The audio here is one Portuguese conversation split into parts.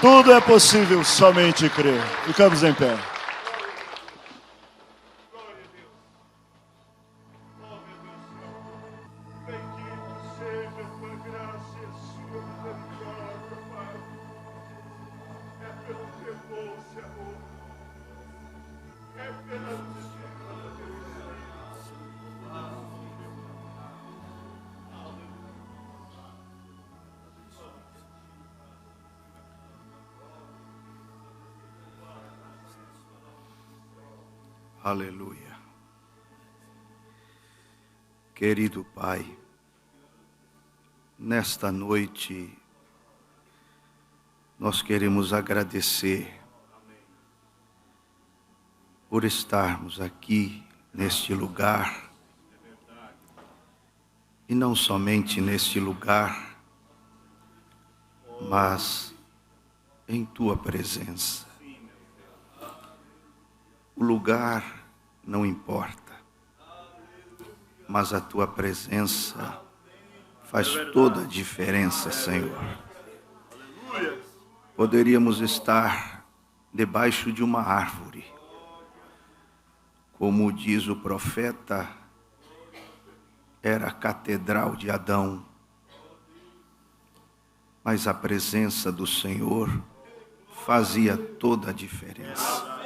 Tudo é possível, somente crer. Ficamos em pé. Aleluia. Querido Pai, nesta noite nós queremos agradecer por estarmos aqui neste lugar, e não somente neste lugar, mas em Tua presença. O lugar não importa, mas a Tua presença faz toda a diferença, Senhor. Poderíamos estar debaixo de uma árvore, como diz o profeta, era a catedral de Adão, mas a presença do Senhor fazia toda a diferença.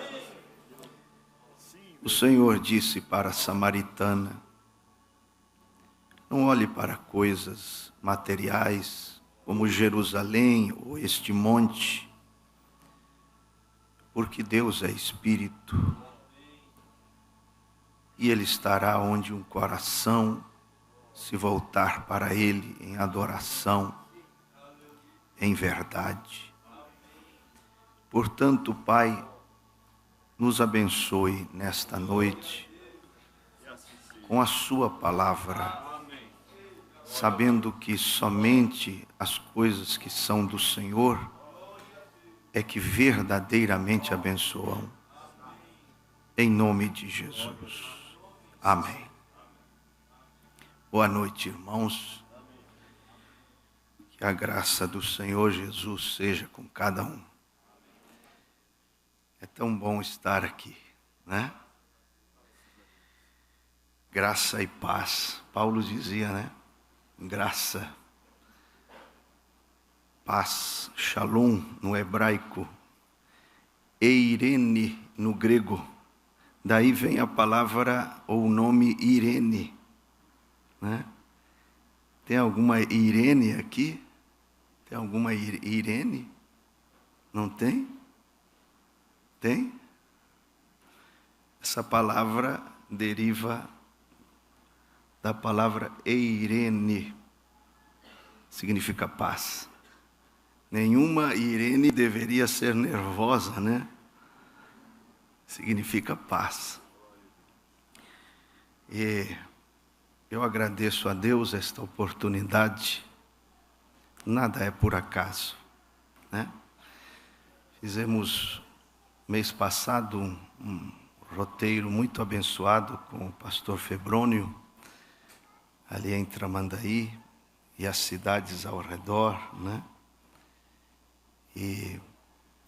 O Senhor disse para a samaritana: não olhe para coisas materiais, como Jerusalém ou este monte, porque Deus é Espírito, e Ele estará onde um coração se voltar para Ele em adoração, em verdade. Portanto, Pai, nos abençoe nesta noite com a Sua palavra, sabendo que somente as coisas que são do Senhor é que verdadeiramente abençoam. Em nome de Jesus. Amém. Boa noite, irmãos. Que a graça do Senhor Jesus seja com cada um. É tão bom estar aqui, né? Graça e paz. Paulo dizia, né? Graça, paz, shalom no hebraico, eirene no grego. Daí vem a palavra ou o nome Irene, né? Tem alguma Irene aqui? Tem alguma Irene? Não tem? Tem? Essa palavra deriva da palavra eirene, significa paz. Nenhuma Irene deveria ser nervosa, né? Significa paz. E eu agradeço a Deus esta oportunidade. Nada é por acaso, né? Fizemos mês passado um roteiro muito abençoado com o pastor Febrônio, ali em Tramandaí e as cidades ao redor, né? E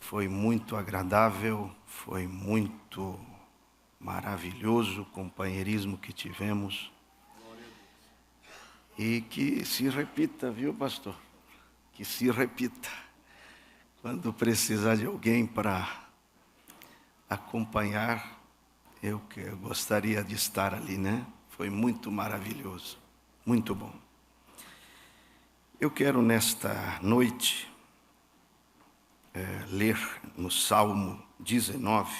foi muito agradável, foi muito maravilhoso o companheirismo que tivemos. E que se repita, viu, pastor? Que se repita. Quando precisar de alguém para acompanhar, eu gostaria de estar ali, né? Foi muito maravilhoso, muito bom. Eu quero nesta noite ler no Salmo 19.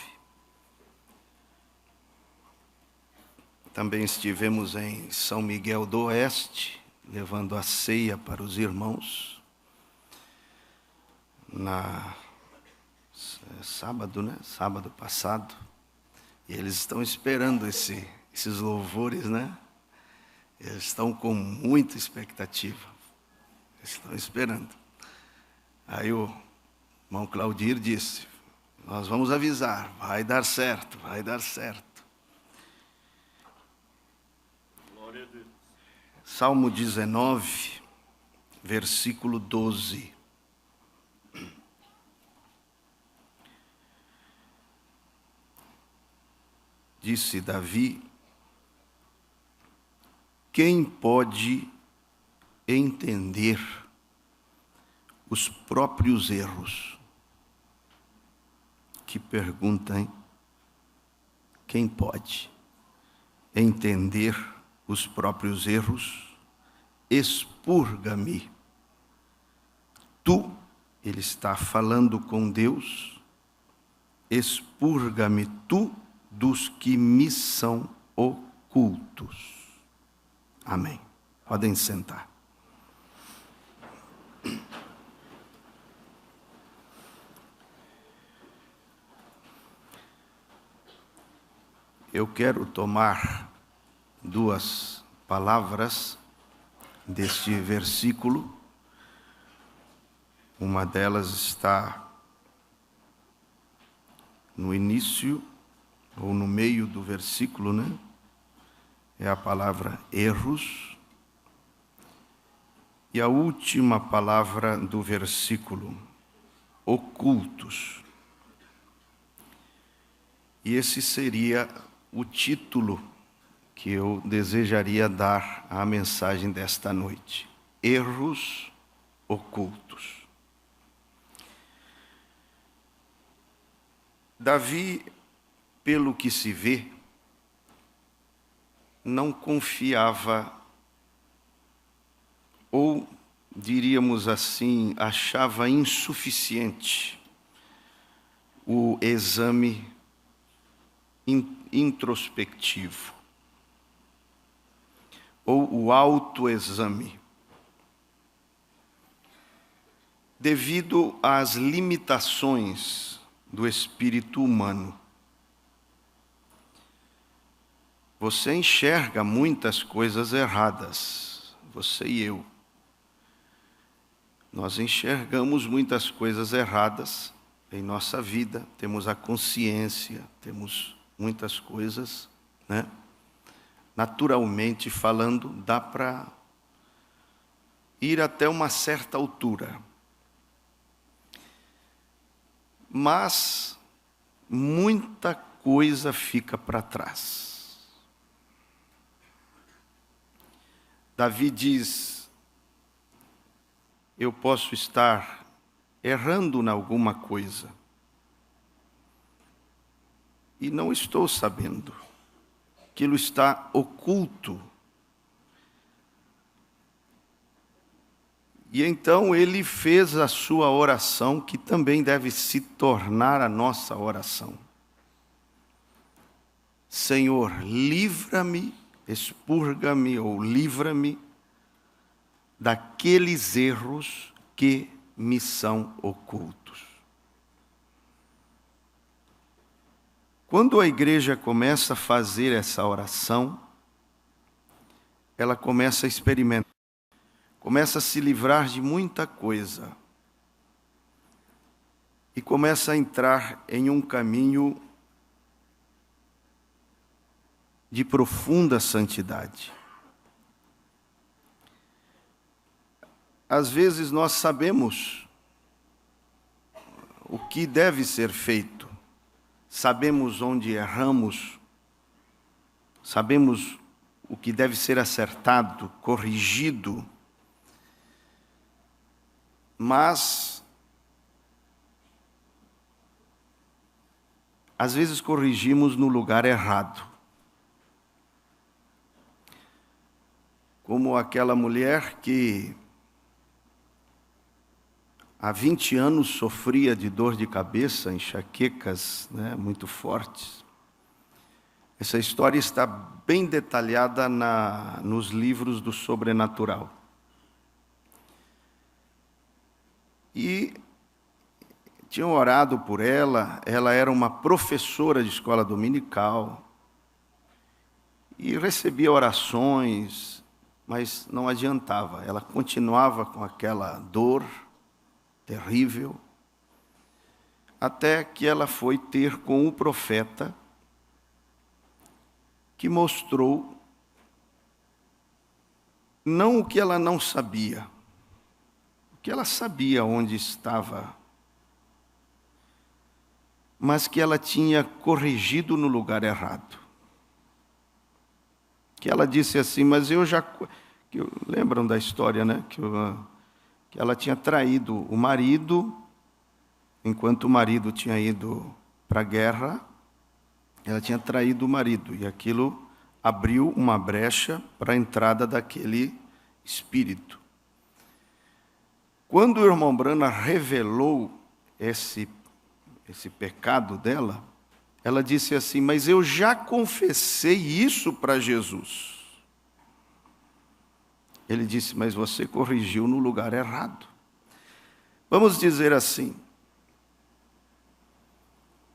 Também estivemos em São Miguel do Oeste, levando a ceia para os irmãos, sábado, né? Sábado passado. E eles estão esperando esses louvores, né? Eles estão com muita expectativa. Eles estão esperando. Aí o irmão Claudir disse: nós vamos avisar, vai dar certo, vai dar certo. Glória a Deus. Salmo 19, versículo 12. disse Davi, quem pode entender os próprios erros? Que pergunta, hein? Quem pode entender os próprios erros? Expurga-me. Tu, ele está falando com Deus, expurga-me tu dos que me são ocultos. Amém. Podem sentar. Eu quero tomar duas palavras deste versículo. Uma delas está no início, ou no meio do versículo, né? É a palavra erros. E a última palavra do versículo, ocultos. E esse seria o título que eu desejaria dar à mensagem desta noite. Erros ocultos. Davi, pelo que se vê, não confiava, ou diríamos assim, achava insuficiente o exame introspectivo, ou o autoexame, devido às limitações do espírito humano. Você enxerga muitas coisas erradas, você e eu. Nós enxergamos muitas coisas erradas em nossa vida, temos a consciência, temos muitas coisas, né? Naturalmente falando, dá para ir até uma certa altura. Mas muita coisa fica para trás. Davi diz, eu posso estar errando em alguma coisa e não estou sabendo. Aquilo está oculto. E então ele fez a sua oração, que também deve se tornar a nossa oração. Senhor, livra-me, expurga-me ou livra-me daqueles erros que me são ocultos. Quando a igreja começa a fazer essa oração, ela começa a experimentar, começa a se livrar de muita coisa e começa a entrar em um caminho de profunda santidade. Às vezes nós sabemos o que deve ser feito, sabemos onde erramos, sabemos o que deve ser acertado, corrigido, mas às vezes corrigimos no lugar errado. Como aquela mulher que há 20 anos sofria de dor de cabeça, enxaquecas, né, muito fortes. Essa história está bem detalhada nos livros do sobrenatural. E tinham orado por ela, ela era uma professora de escola dominical, e recebia orações, mas não adiantava, ela continuava com aquela dor terrível, até que ela foi ter com o profeta, que mostrou não o que ela não sabia, o que ela sabia onde estava, mas que ela tinha corrigido no lugar errado. que ela disse assim, mas eu já... Lembram da história, né? Que ela tinha traído o marido, enquanto o marido tinha ido para a guerra, ela tinha traído o marido, e aquilo abriu uma brecha para a entrada daquele espírito. Quando o irmão Branham revelou esse pecado dela, ela disse assim, mas eu já confessei isso para Jesus. Ele disse, mas você corrigiu no lugar errado. Vamos dizer assim,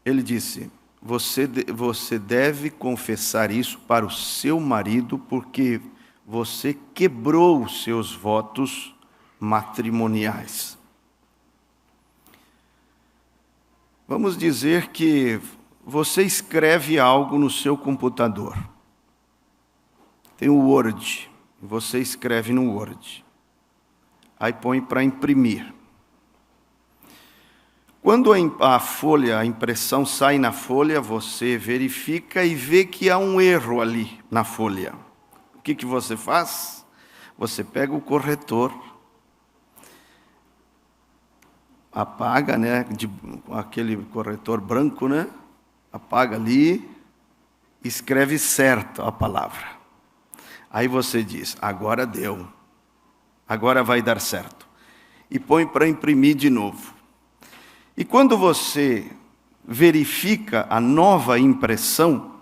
ele disse, você deve confessar isso para o seu marido, porque você quebrou os seus votos matrimoniais. Vamos dizer que você escreve algo no seu computador. Tem o Word, você escreve no Word. Aí põe para imprimir. Quando a impressão sai na folha, você verifica e vê que há um erro ali na folha. O que você faz? Você pega o corretor, apaga, né, aquele corretor branco, né? Apaga ali, escreve certo a palavra. Aí você diz, agora deu, agora vai dar certo. E põe para imprimir de novo. E quando você verifica a nova impressão,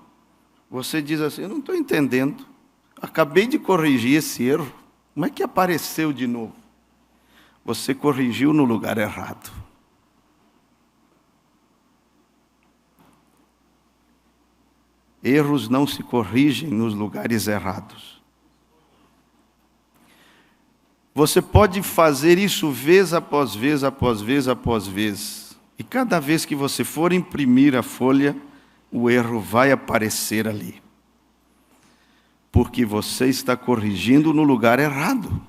você diz assim, eu não estou entendendo, acabei de corrigir esse erro, como é que apareceu de novo? Você corrigiu no lugar errado. Erros não se corrigem nos lugares errados. Você pode fazer isso vez após vez, após vez, após vez. E cada vez que você for imprimir a folha, o erro vai aparecer ali. Porque você está corrigindo no lugar errado.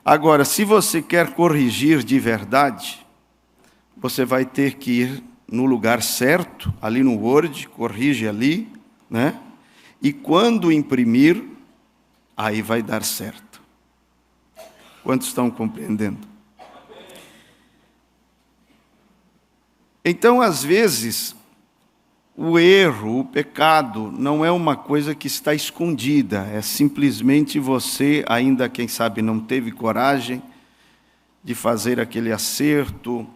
Agora, se você quer corrigir de verdade, você vai ter que ir no lugar certo, ali no Word, corrige ali, né? E quando imprimir, aí vai dar certo. Quantos estão compreendendo? Então, às vezes, o erro, o pecado, não é uma coisa que está escondida, é simplesmente você, ainda quem sabe não teve coragem de fazer aquele acerto,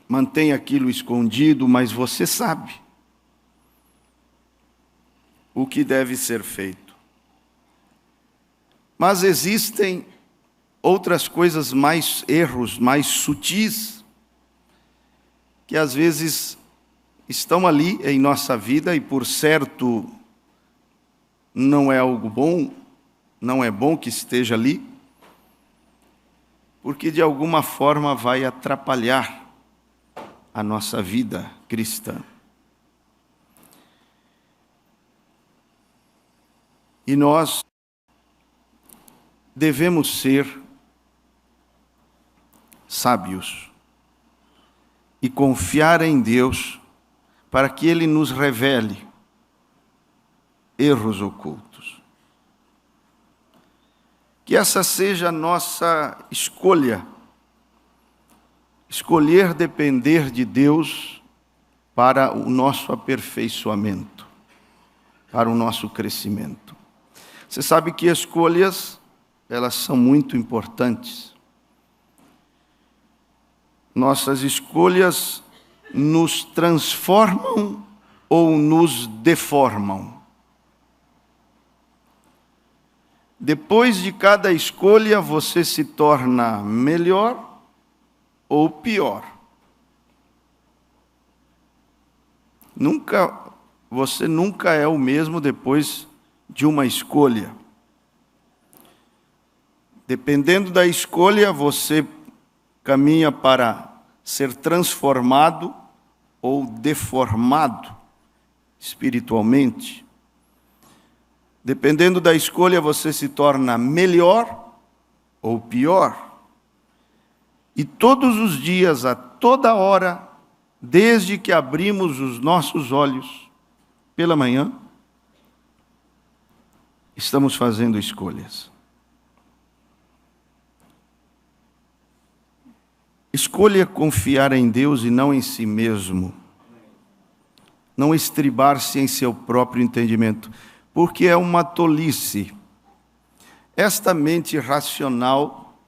mantém aquilo escondido, mas você sabe o que deve ser feito. Mas existem outras coisas erros mais sutis, que às vezes estão ali em nossa vida e, por certo, não é algo bom, não é bom que esteja ali, porque de alguma forma vai atrapalhar a nossa vida cristã. E nós devemos ser sábios e confiar em Deus para que Ele nos revele erros ocultos. Que essa seja a nossa escolha. Escolher depender de Deus para o nosso aperfeiçoamento, para o nosso crescimento. Você sabe que escolhas, elas são muito importantes. Nossas escolhas nos transformam ou nos deformam. Depois de cada escolha, você se torna melhor ou pior. Você nunca é o mesmo depois de uma escolha. Dependendo da escolha, você caminha para ser transformado ou deformado espiritualmente. Dependendo da escolha, você se torna melhor ou pior. E todos os dias, a toda hora, desde que abrimos os nossos olhos pela manhã, estamos fazendo escolhas. Escolha confiar em Deus e não em si mesmo. Não estribar-se em seu próprio entendimento, porque é uma tolice. Esta mente racional,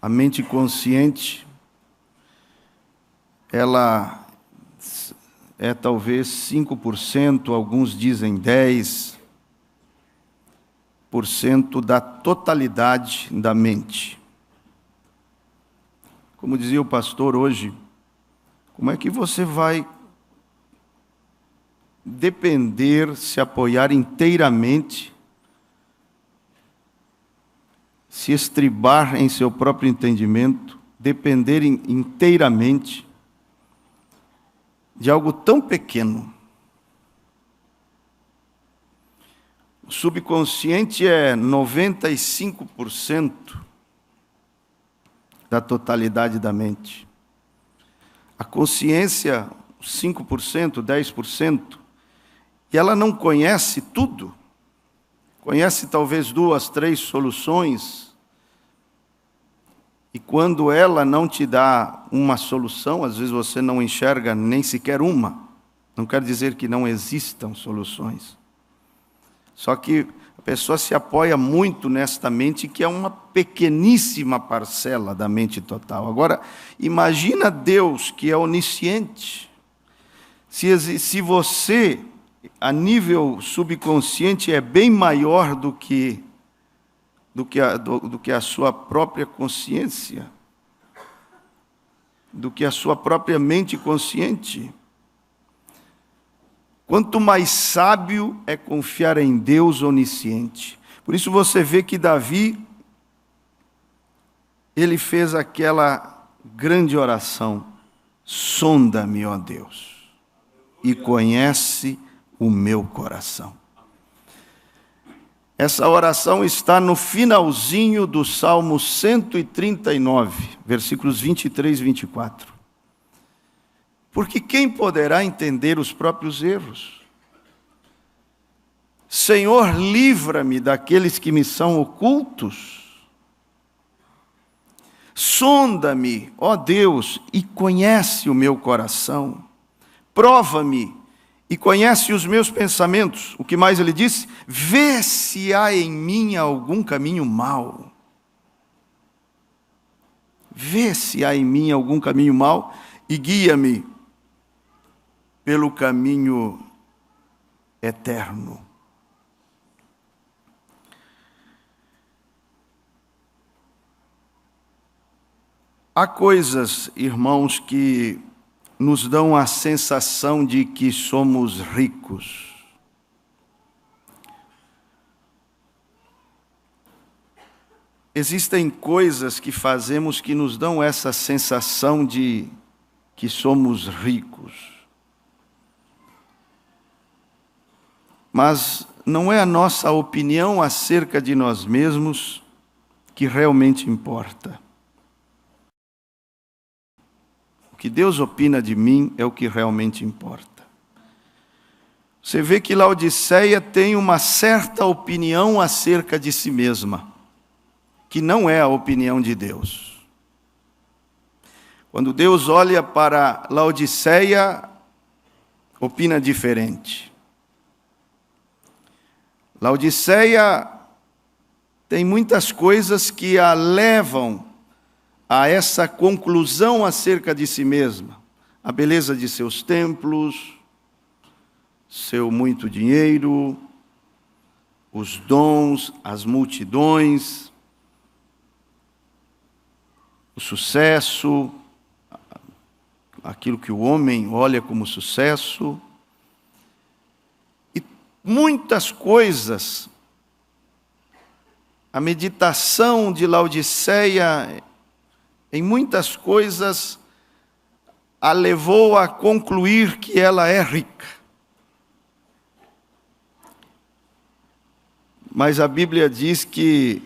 a mente consciente, ela é talvez 5%, alguns dizem 10% da totalidade da mente. Como dizia o pastor hoje, como é que você vai depender, se apoiar inteiramente, se estribar em seu próprio entendimento, depender inteiramente de algo tão pequeno? O subconsciente é 95% da totalidade da mente. A consciência, 5%, 10%, e ela não conhece tudo. Conhece talvez 2, 3 soluções. E quando ela não te dá uma solução, às vezes você não enxerga nem sequer uma. Não quer dizer que não existam soluções. Só que a pessoa se apoia muito nesta mente, que é uma pequeníssima parcela da mente total. Agora, imagina Deus, que é onisciente. Se você, a nível subconsciente, é bem maior do que a sua própria consciência, do que a sua própria mente consciente. Quanto mais sábio é confiar em Deus onisciente. Por isso você vê que Davi, ele fez aquela grande oração: sonda-me, ó Deus, e conhece o meu coração. Essa oração está no finalzinho do Salmo 139, versículos 23 e 24. Porque quem poderá entender os próprios erros? Senhor, livra-me daqueles que me são ocultos. Sonda-me, ó Deus, e conhece o meu coração. Prova-me e conhece os meus pensamentos. O que mais ele disse? Vê se há em mim algum caminho mau. Vê se há em mim algum caminho mau e guia-me pelo caminho eterno. Há coisas, irmãos, que nos dão a sensação de que somos ricos. Existem coisas que fazemos que nos dão essa sensação de que somos ricos. Mas não é a nossa opinião acerca de nós mesmos que realmente importa. O que Deus opina de mim é o que realmente importa. Você vê que Laodiceia tem uma certa opinião acerca de si mesma, que não é a opinião de Deus. Quando Deus olha para Laodiceia, opina diferente. Laodiceia tem muitas coisas que a levam a essa conclusão acerca de si mesma. A beleza de seus templos, seu muito dinheiro, os dons, as multidões, o sucesso, aquilo que o homem olha como sucesso. Muitas coisas, a meditação de Laodiceia, em muitas coisas, a levou a concluir que ela é rica. Mas a Bíblia diz que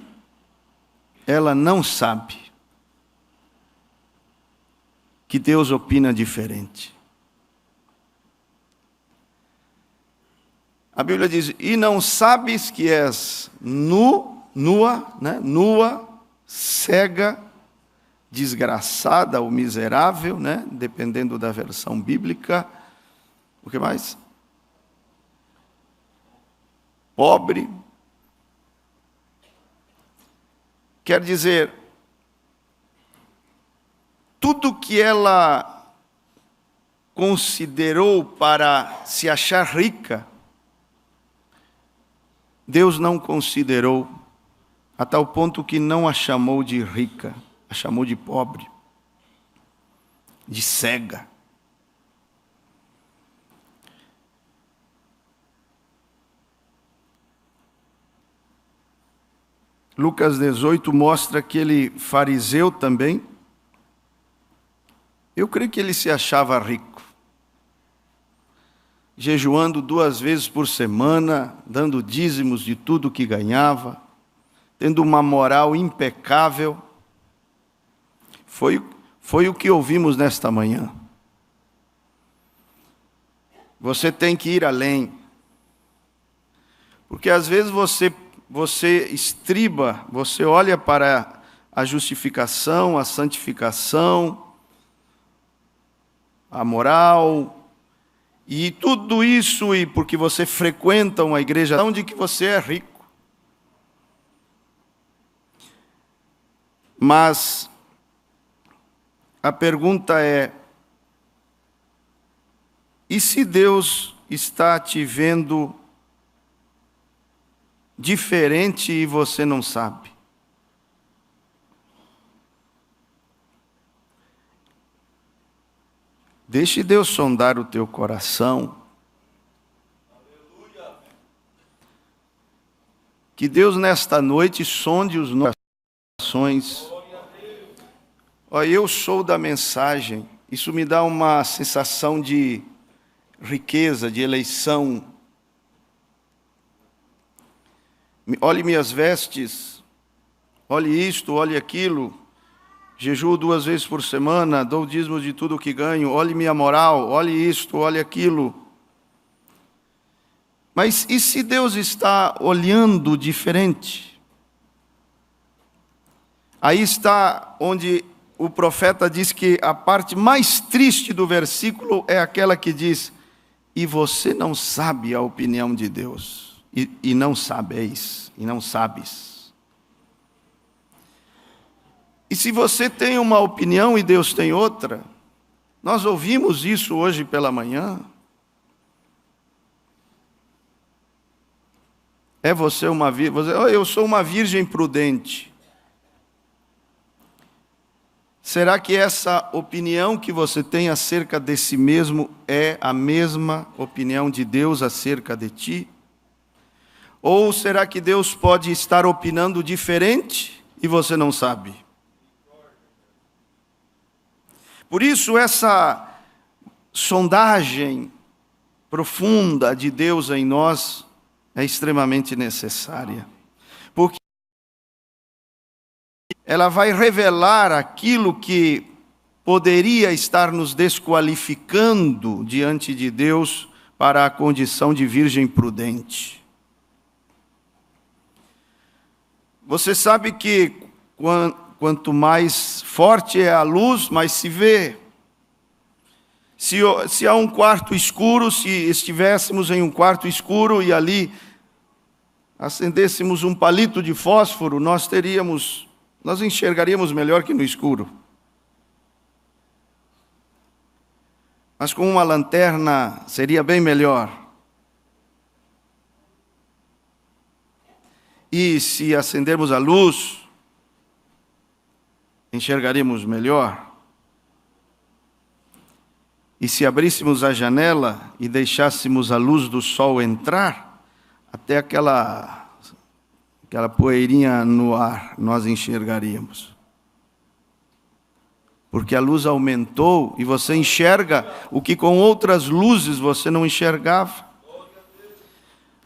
ela não sabe que Deus opina diferente. A Bíblia diz, e não sabes que és nua, cega, desgraçada ou miserável, dependendo da versão bíblica. O que mais? Pobre. Quer dizer, tudo que ela considerou para se achar rica, Deus não considerou, a tal ponto que não a chamou de rica, a chamou de pobre, de cega. Lucas 18 mostra aquele fariseu também. Eu creio que ele se achava rico, jejuando 2 vezes por semana, dando dízimos de tudo que ganhava, tendo uma moral impecável. Foi o que ouvimos nesta manhã. Você tem que ir além, porque às vezes você estriba, você olha para a justificação, a santificação, a moral, e tudo isso, e porque você frequenta uma igreja onde que você é rico. Mas a pergunta é, e se Deus está te vendo diferente e você não sabe? Deixe Deus sondar o teu coração. Que Deus nesta noite sonde os nossos corações. Eu sou da mensagem. Isso me dá uma sensação de riqueza, de eleição. Olhe minhas vestes, olhe isto, olhe aquilo. Jejuo 2 vezes por semana, dou dízimos de tudo o que ganho. Olhe minha moral, olhe isto, olhe aquilo. Mas e se Deus está olhando diferente? Aí está onde o profeta diz que a parte mais triste do versículo é aquela que diz, e você não sabe a opinião de Deus, e não sabeis, e não sabes. E se você tem uma opinião e Deus tem outra, nós ouvimos isso hoje pela manhã. É você uma virgem? Eu sou uma virgem prudente. Será que essa opinião que você tem acerca de si mesmo é a mesma opinião de Deus acerca de ti? Ou será que Deus pode estar opinando diferente e você não sabe? Por isso, essa sondagem profunda de Deus em nós é extremamente necessária. Porque ela vai revelar aquilo que poderia estar nos desqualificando diante de Deus para a condição de virgem prudente. Você sabe que quanto mais forte é a luz, mais se vê. Se há um quarto escuro, se estivéssemos em um quarto escuro e ali acendêssemos um palito de fósforo, nós enxergaríamos melhor que no escuro. Mas com uma lanterna seria bem melhor. E se acendermos a luz, enxergaríamos melhor. E se abríssemos a janela e deixássemos a luz do sol entrar, até aquela poeirinha no ar nós enxergaríamos. Porque a luz aumentou e você enxerga o que com outras luzes você não enxergava.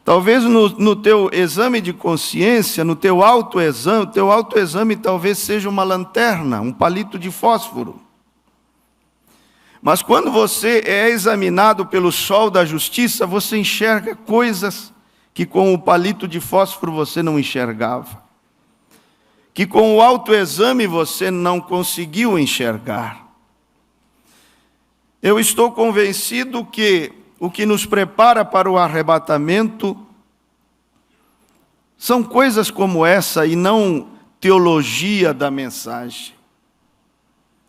Talvez no teu exame de consciência, no teu autoexame talvez seja uma lanterna, um palito de fósforo. Mas quando você é examinado pelo sol da justiça, você enxerga coisas que com o palito de fósforo você não enxergava, que com o autoexame você não conseguiu enxergar. Eu estou convencido que o que nos prepara para o arrebatamento são coisas como essa e não teologia da mensagem,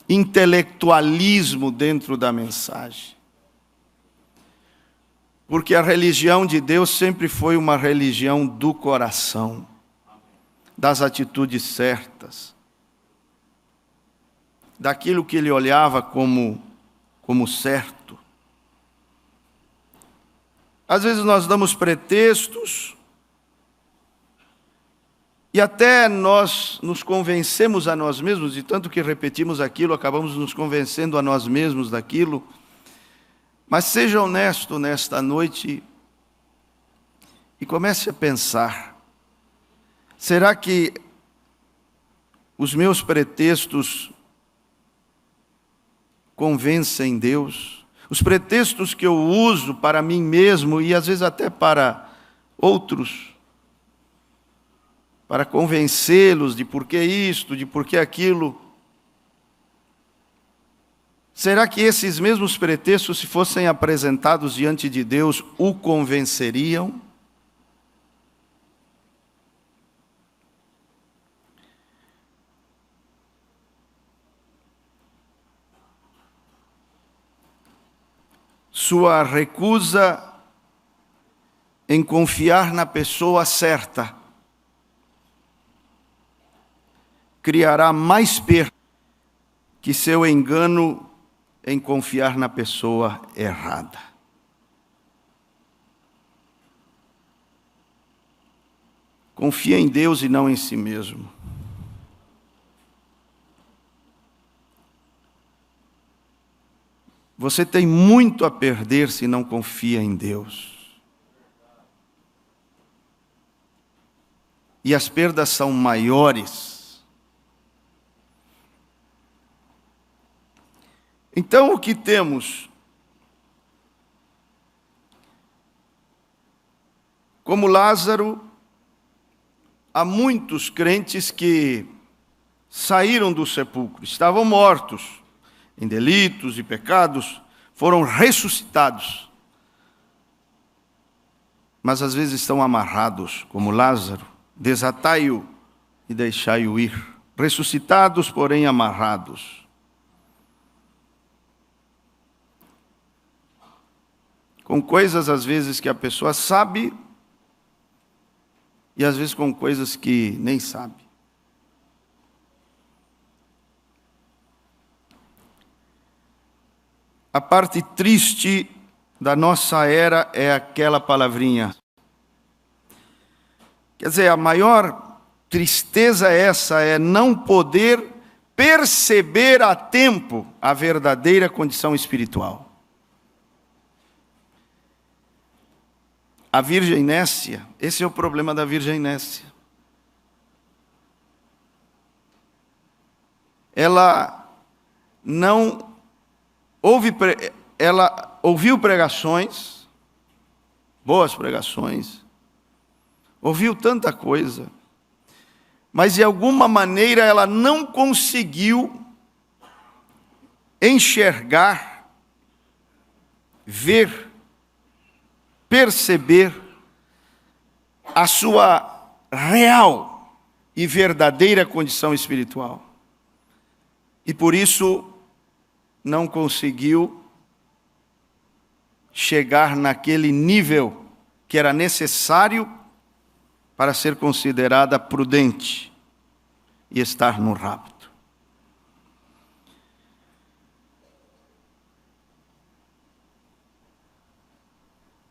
intelectualismo dentro da mensagem. Porque a religião de Deus sempre foi uma religião do coração, das atitudes certas, daquilo que ele olhava como certo. Às vezes nós damos pretextos e até nós nos convencemos a nós mesmos, e tanto que repetimos aquilo, acabamos nos convencendo a nós mesmos daquilo. Mas seja honesto nesta noite e comece a pensar: será que os meus pretextos convencem Deus? Os pretextos que eu uso para mim mesmo e às vezes até para outros, para convencê-los de por que isto, de por que aquilo. Será que esses mesmos pretextos, se fossem apresentados diante de Deus, o convenceriam? Sua recusa em confiar na pessoa certa criará mais perda que seu engano em confiar na pessoa errada. Confie em Deus e não em si mesmo. Você tem muito a perder se não confia em Deus. E as perdas são maiores. Então, o que temos? Como Lázaro, há muitos crentes que saíram do sepulcro, estavam mortos em delitos e pecados, foram ressuscitados. Mas às vezes estão amarrados, como Lázaro, desatai-o e deixai-o ir. Ressuscitados, porém amarrados. Com coisas às vezes que a pessoa sabe e às vezes com coisas que nem sabe. A parte triste da nossa era é aquela palavrinha. Quer dizer, a maior tristeza é não poder perceber a tempo a verdadeira condição espiritual. A Virgem Nécia, esse é o problema da Virgem Nécia. Ela não ela ouviu pregações, boas pregações, ouviu tanta coisa, mas de alguma maneira ela não conseguiu enxergar, ver, perceber a sua real e verdadeira condição espiritual. E por isso não conseguiu chegar naquele nível que era necessário para ser considerada prudente e estar no rapto.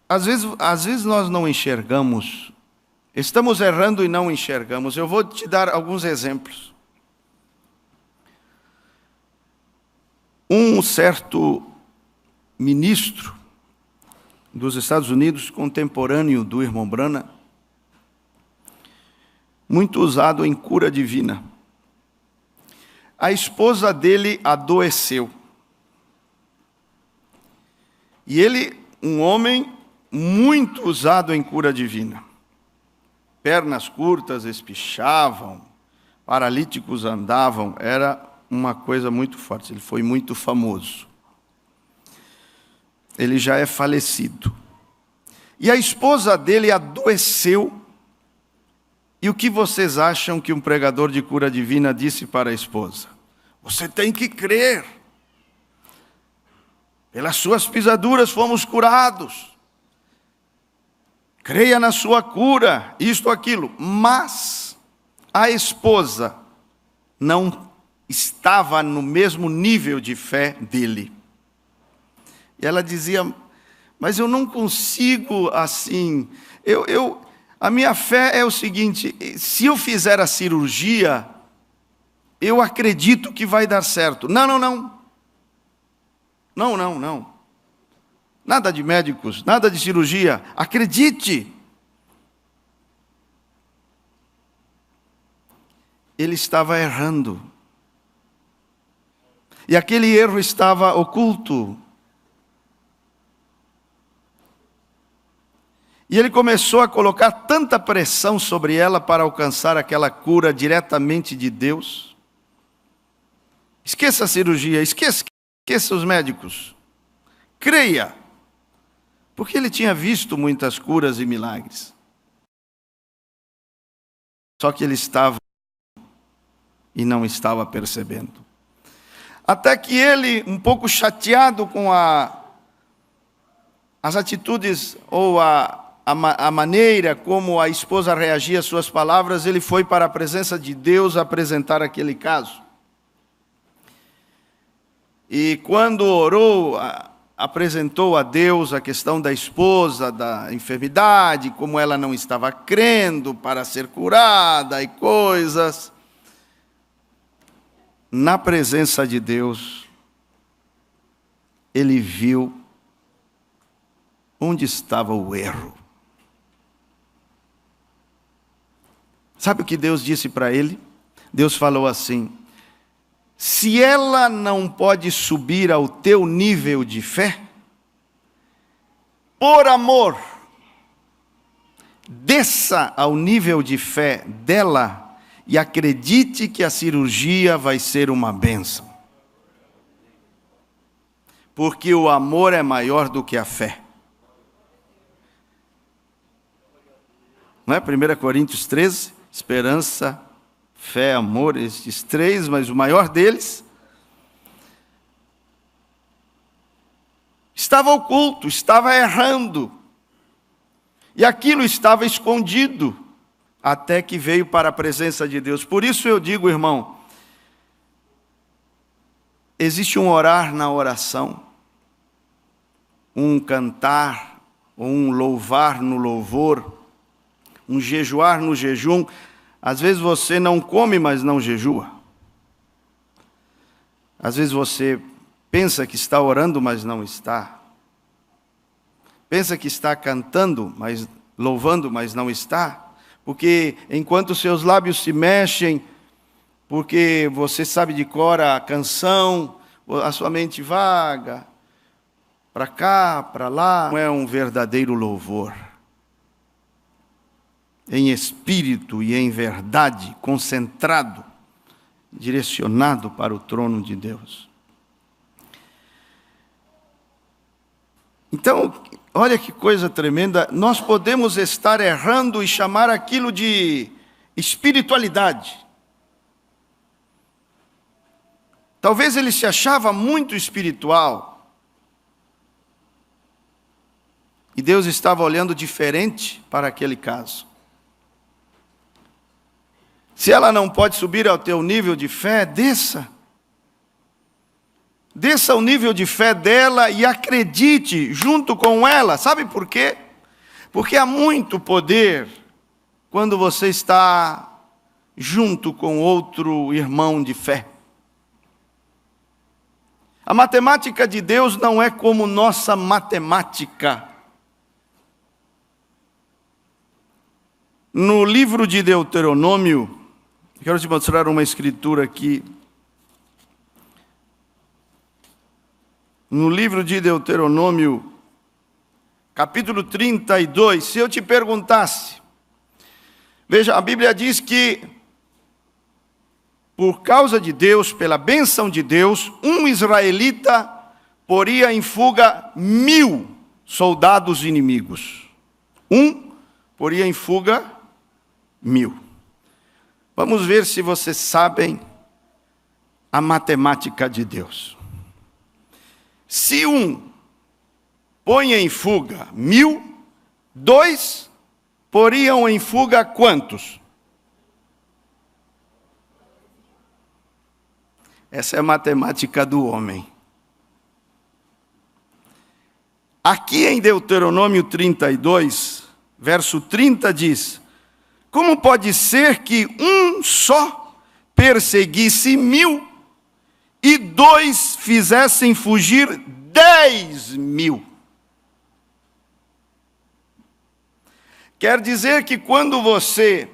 Às vezes nós não enxergamos, estamos errando e não enxergamos. Eu vou te dar alguns exemplos. Um certo ministro dos Estados Unidos, contemporâneo do irmão Branham, muito usado em cura divina. A esposa dele adoeceu. E ele, um homem muito usado em cura divina. Pernas curtas espichavam, paralíticos andavam, era uma coisa muito forte. Ele foi muito famoso. Ele já é falecido. E a esposa dele adoeceu. E o que vocês acham que um pregador de cura divina disse para a esposa? Você tem que crer. Pelas suas pisaduras fomos curados. Creia na sua cura, isto, aquilo. Mas a esposa não estava no mesmo nível de fé dele. E ela dizia, mas eu não consigo assim. A minha fé é o seguinte, se eu fizer a cirurgia, eu acredito que vai dar certo. Não. Nada de médicos, nada de cirurgia. Acredite. Ele estava errando. E aquele erro estava oculto. E ele começou a colocar tanta pressão sobre ela para alcançar aquela cura diretamente de Deus. Esqueça a cirurgia, esqueça os médicos. Creia. Porque ele tinha visto muitas curas e milagres. Só que ele estava e não estava percebendo. Até que ele, um pouco chateado com as atitudes ou a maneira como a esposa reagia às suas palavras, ele foi para a presença de Deus apresentar aquele caso. E quando orou, apresentou a Deus a questão da esposa, da enfermidade, como ela não estava crendo para ser curada e coisas. Na presença de Deus, ele viu onde estava o erro. Sabe o que Deus disse para ele? Deus falou assim: se ela não pode subir ao teu nível de fé, por amor, desça ao nível de fé dela e acredite que a cirurgia vai ser uma bênção. Porque o amor é maior do que a fé. Não é? 1 Coríntios 13, esperança, fé, amor, estes três, mas o maior deles estava oculto, estava errando. E aquilo estava escondido, até que veio para a presença de Deus. Por isso eu digo, irmão, existe um orar na oração, um cantar, um louvar no louvor, um jejuar no jejum. Às vezes você não come, mas não jejua. Às vezes você pensa que está orando, mas não está. Pensa que está cantando, mas louvando, mas não está. Porque enquanto seus lábios se mexem, porque você sabe de cor a canção, a sua mente vaga, para cá, para lá, não é um verdadeiro louvor. Em espírito e em verdade, concentrado, direcionado para o trono de Deus. Então, olha que coisa tremenda, nós podemos estar errando e chamar aquilo de espiritualidade. Talvez ele se achava muito espiritual, e Deus estava olhando diferente para aquele caso. Se ela não pode subir ao teu nível de fé, desça. Desça o nível de fé dela e acredite junto com ela. Sabe por quê? Porque há muito poder quando você está junto com outro irmão de fé. A matemática de Deus não é como nossa matemática. No livro de Deuteronômio, quero te mostrar uma escritura aqui. No livro de Deuteronômio, capítulo 32, se eu te perguntasse, veja, a Bíblia diz que, por causa de Deus, pela bênção de Deus, um israelita poria em fuga 1000 soldados inimigos. Poria em fuga 1000. Vamos ver se vocês sabem a matemática de Deus. Se põe em fuga 1000, 2 poriam em fuga quantos? Essa é a matemática do homem. Aqui em Deuteronômio 32, verso 30 diz: como pode ser que um só perseguisse 1000 e 2 fizessem fugir 10.000? Quer dizer que quando você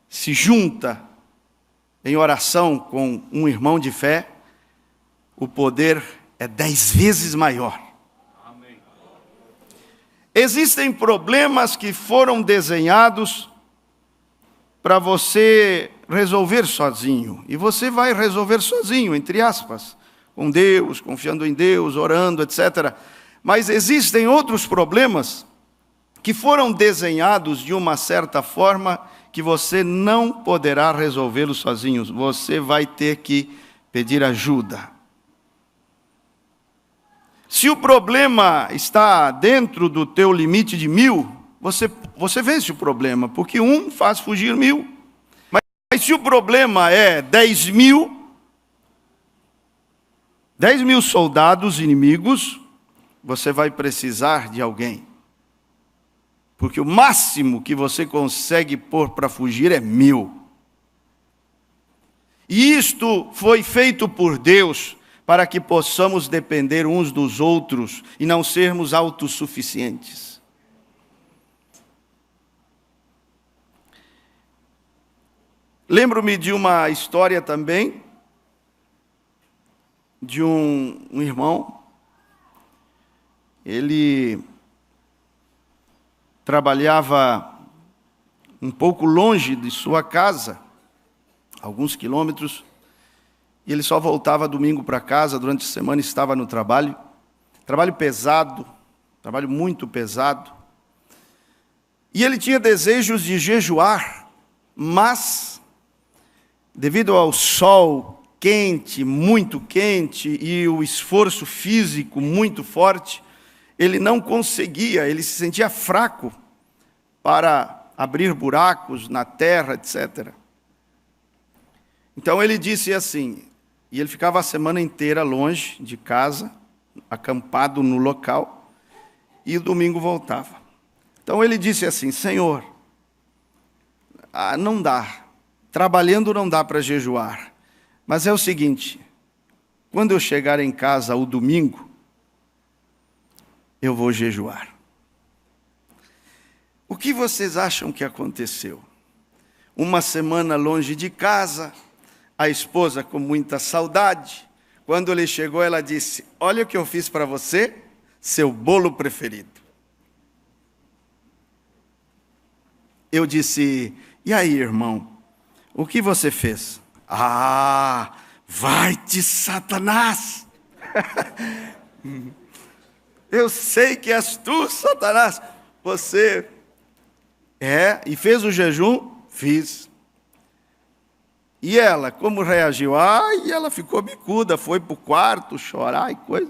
se junta em oração com um irmão de fé, o poder é 10 vezes maior. Amém. Existem problemas que foram desenhados para você resolver sozinho. E você vai resolver sozinho, entre aspas, com Deus, confiando em Deus, orando, etc. Mas existem outros problemas que foram desenhados de uma certa forma que você não poderá resolvê-los sozinhos. Você vai ter que pedir ajuda. Se o problema está dentro do teu limite de 1000, você vence o problema, porque faz fugir 1000. Mas se o problema é 10.000 soldados inimigos, você vai precisar de alguém. Porque o máximo que você consegue pôr para fugir é 1000. E isto foi feito por Deus para que possamos depender uns dos outros e não sermos autossuficientes. Lembro-me de uma história também, de um irmão. Ele trabalhava um pouco longe de sua casa, alguns quilômetros, e ele só voltava domingo para casa, durante a semana estava no trabalho. Trabalho pesado, trabalho muito pesado. E ele tinha desejos de jejuar, mas, devido ao sol quente, muito quente, e o esforço físico muito forte, ele não conseguia, ele se sentia fraco para abrir buracos na terra, etc. Então ele disse assim, e ele ficava a semana inteira longe de casa, acampado no local, e o domingo voltava. Então ele disse assim: Senhor, não dá, trabalhando não dá para jejuar, mas é o seguinte, quando eu chegar em casa o domingo, eu vou jejuar. O que vocês acham que aconteceu? Uma semana longe de casa, a esposa com muita saudade. Quando ele chegou, ela disse: olha o que eu fiz para você, seu bolo preferido. Eu disse: e aí, irmão, o que você fez? Vai-te, Satanás! Eu sei que és tu, Satanás. Você e fez o jejum? Fiz. E ela, como reagiu? E ela ficou bicuda, foi para o quarto chorar e coisa.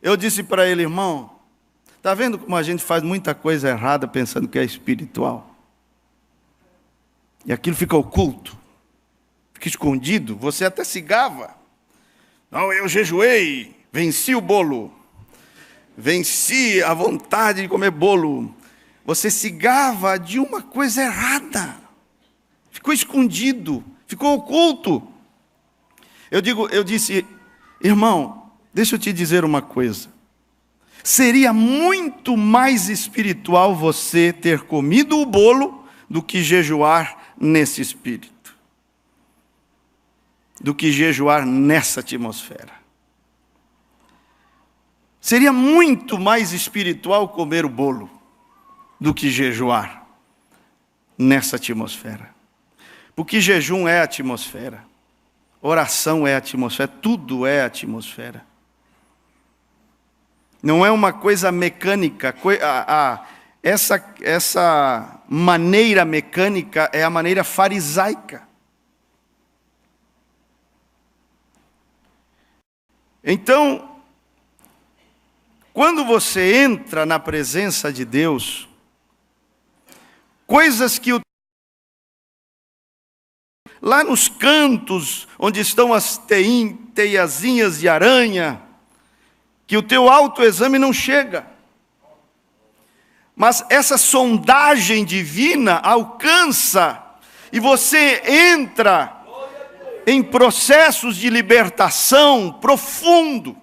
Eu disse para ele: irmão, está vendo como a gente faz muita coisa errada pensando que é espiritual? E aquilo fica oculto, fica escondido, você até se gava. Não, eu jejuei, venci o bolo, venci a vontade de comer bolo. Você se gava de uma coisa errada. Ficou escondido, ficou oculto. Eu disse: irmão, deixa eu te dizer uma coisa. Seria muito mais espiritual você ter comido o bolo do que jejuar nesse espírito, do que jejuar nessa atmosfera. Seria muito mais espiritual comer o bolo do que jejuar nessa atmosfera. Porque jejum é atmosfera, oração é atmosfera, tudo é atmosfera. Não é uma coisa mecânica, essa maneira mecânica é a maneira farisaica. Então, quando você entra na presença de Deus, coisas que lá nos cantos, onde estão as teiazinhas de aranha, que o teu autoexame não chega. Mas essa sondagem divina alcança, e você entra em processos de libertação profundo.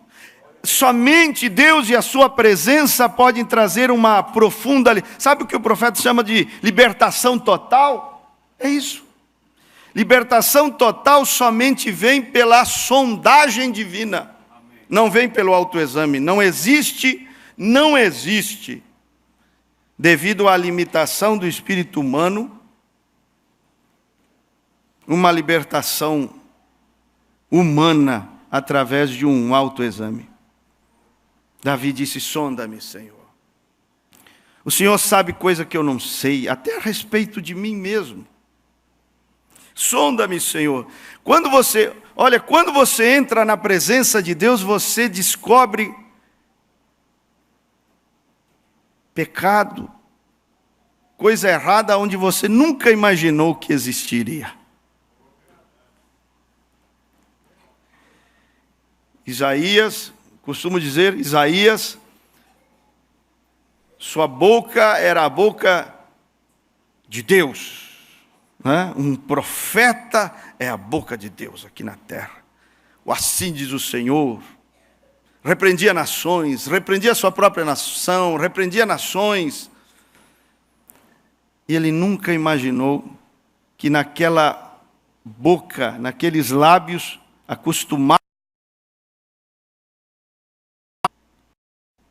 Somente Deus e a sua presença podem trazer uma profunda... Sabe o que o profeta chama de libertação total? É isso. Libertação total somente vem pela sondagem divina. Não vem pelo autoexame. Não existe, devido à limitação do espírito humano, uma libertação humana através de um autoexame. Davi disse: sonda-me, Senhor. O Senhor sabe coisa que eu não sei, até a respeito de mim mesmo. Sonda-me, Senhor. Quando você entra na presença de Deus, você descobre pecado, coisa errada onde você nunca imaginou que existiria. Isaías, costumo dizer, sua boca era a boca de Deus. Um profeta é a boca de Deus aqui na terra. O assim diz o Senhor. Repreendia nações, repreendia a sua própria nação, repreendia nações. E ele nunca imaginou que naquela boca, naqueles lábios, acostumados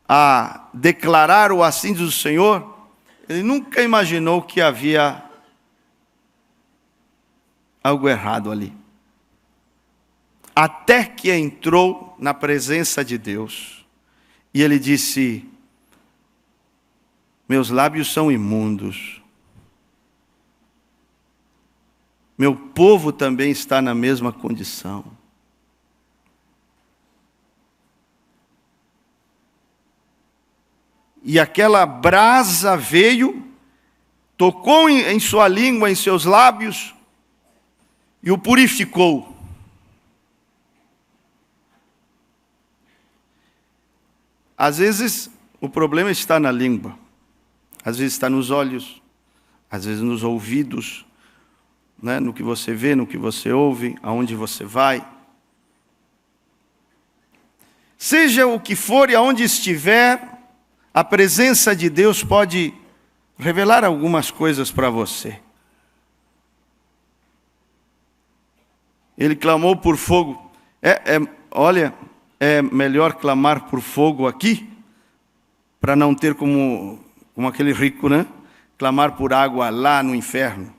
a declarar o assim diz o Senhor, ele nunca imaginou que havia algo errado ali. Até que entrou na presença de Deus. E ele disse: meus lábios são imundos. Meu povo também está na mesma condição. E aquela brasa veio, tocou em sua língua, em seus lábios, e o purificou. Às vezes o problema está na língua, às vezes está nos olhos, às vezes nos ouvidos, no que você vê, no que você ouve, aonde você vai. Seja o que for e aonde estiver, a presença de Deus pode revelar algumas coisas para você. Ele clamou por fogo. Olha, é melhor clamar por fogo aqui, para não ter como aquele rico, clamar por água lá no inferno.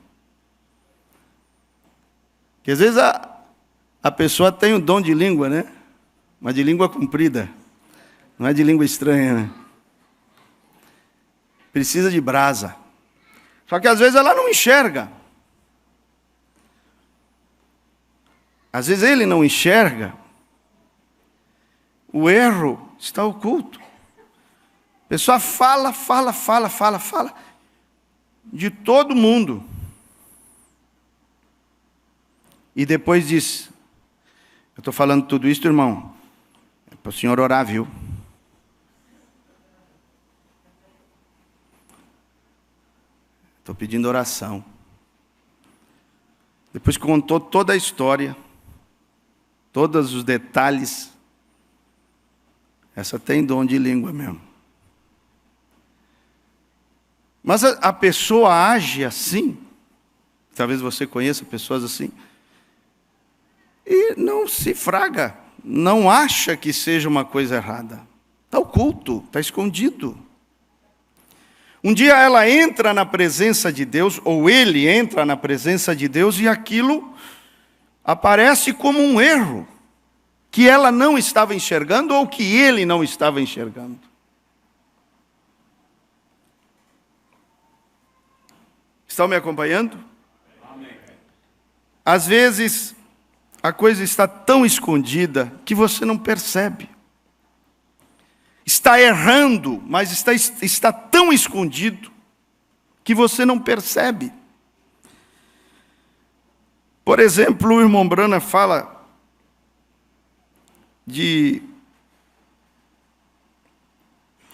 Porque às vezes a pessoa tem o dom de língua, mas de língua comprida, não é de língua estranha, Precisa de brasa. Só que às vezes ela não enxerga. Às vezes ele não enxerga. O erro está oculto. A pessoa fala de todo mundo. E depois diz: eu estou falando tudo isso, irmão, é para o senhor orar, viu? Estou pedindo oração. Depois contou toda a história, todos os detalhes. Essa tem dom de língua mesmo. Mas a pessoa age assim. Talvez você conheça pessoas assim. E não se fraga. Não acha que seja uma coisa errada. Está oculto, está escondido. Um dia ela entra na presença de Deus, ou ele entra na presença de Deus, e aquilo aparece como um erro, que ela não estava enxergando, ou que ele não estava enxergando. Estão me acompanhando? Amém. Às vezes, a coisa está tão escondida que você não percebe. Está errando, mas está tão escondido que você não percebe. Por exemplo, o irmão Brana fala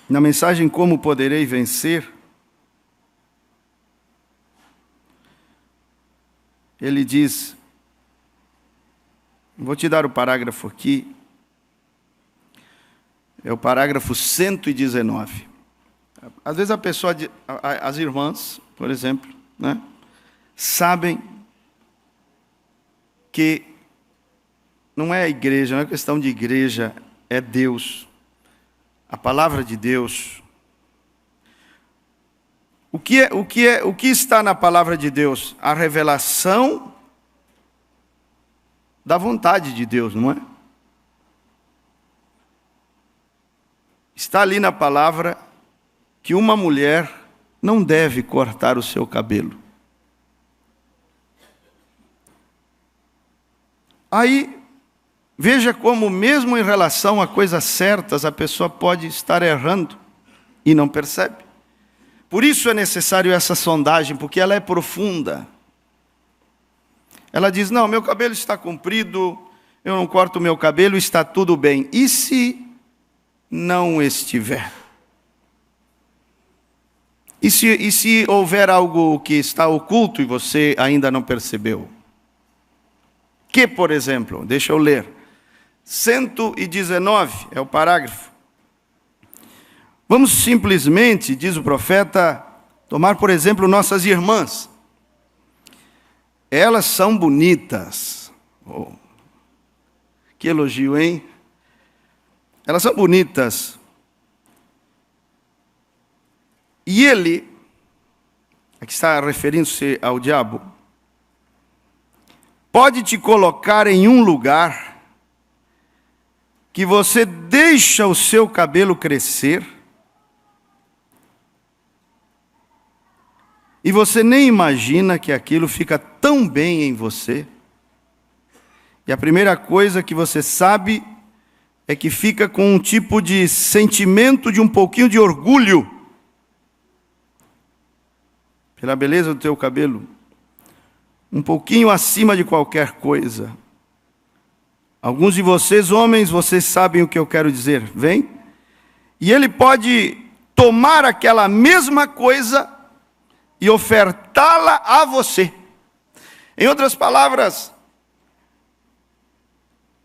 na mensagem Como Poderei Vencer, ele diz, vou te dar o parágrafo aqui, é o parágrafo 119. Às vezes a pessoa, as irmãs, por exemplo, né, sabem que não é a igreja, não é questão de igreja, é Deus, a palavra de Deus. O que está na palavra de Deus? A revelação da vontade de Deus, não é? Está ali na palavra que uma mulher não deve cortar o seu cabelo. Aí, veja como mesmo em relação a coisas certas, a pessoa pode estar errando e não percebe. Por isso é necessário essa sondagem, porque ela é profunda. Ela diz, não, meu cabelo está comprido, eu não corto o meu cabelo, está tudo bem. E se não estiver? E se houver algo que está oculto e você ainda não percebeu? Que, por exemplo, deixa eu ler, 119 é o parágrafo. Vamos simplesmente, diz o profeta, tomar, por exemplo, nossas irmãs. Elas são bonitas. Oh, que elogio, hein? Elas são bonitas. E ele, aqui está referindo-se ao diabo, pode te colocar em um lugar que você deixa o seu cabelo crescer e você nem imagina que aquilo fica tão bem em você. E a primeira coisa que você sabe é que fica com um tipo de sentimento de um pouquinho de orgulho pela beleza do teu cabelo, um pouquinho acima de qualquer coisa. Alguns de vocês, homens, vocês sabem o que eu quero dizer, vem? E ele pode tomar aquela mesma coisa e ofertá-la a você. Em outras palavras,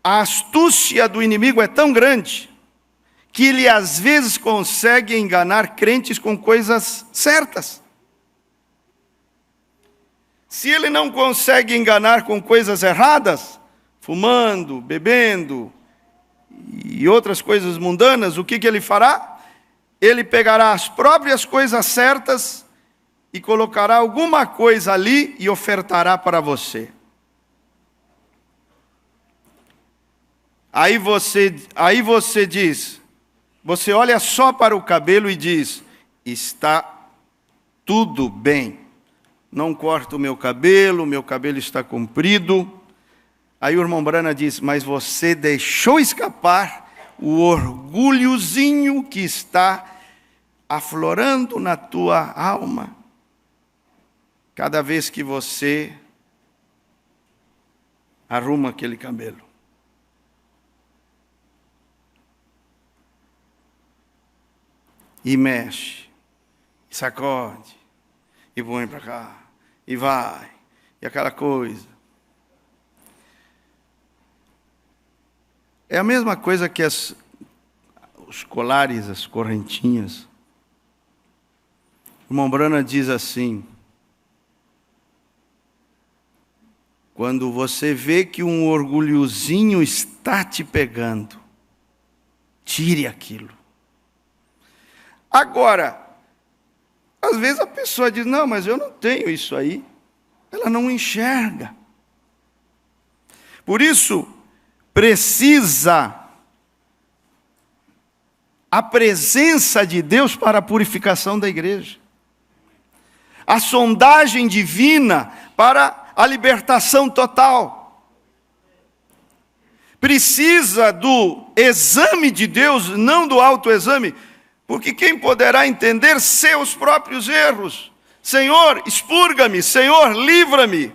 a astúcia do inimigo é tão grande que ele às vezes consegue enganar crentes com coisas certas. Se ele não consegue enganar com coisas erradas, fumando, bebendo e outras coisas mundanas, o que ele fará? Ele pegará as próprias coisas certas e colocará alguma coisa ali e ofertará para você. Aí você diz, você olha só para o cabelo e diz, está tudo bem. Não corto o meu cabelo está comprido. Aí o irmão Brana diz, mas você deixou escapar o orgulhozinho que está aflorando na tua alma. Cada vez que você arruma aquele cabelo. E mexe, sacode, e põe para cá, e vai, e aquela coisa. É a mesma coisa que os colares, as correntinhas. O irmão Brana diz assim, quando você vê que um orgulhozinho está te pegando, tire aquilo. Agora, às vezes a pessoa diz, não, mas eu não tenho isso aí. Ela não enxerga. Por isso, precisa a presença de Deus para a purificação da igreja. A sondagem divina para a libertação total. Precisa do exame de Deus, não do autoexame, porque quem poderá entender seus próprios erros? Senhor, expurga-me, Senhor, livra-me.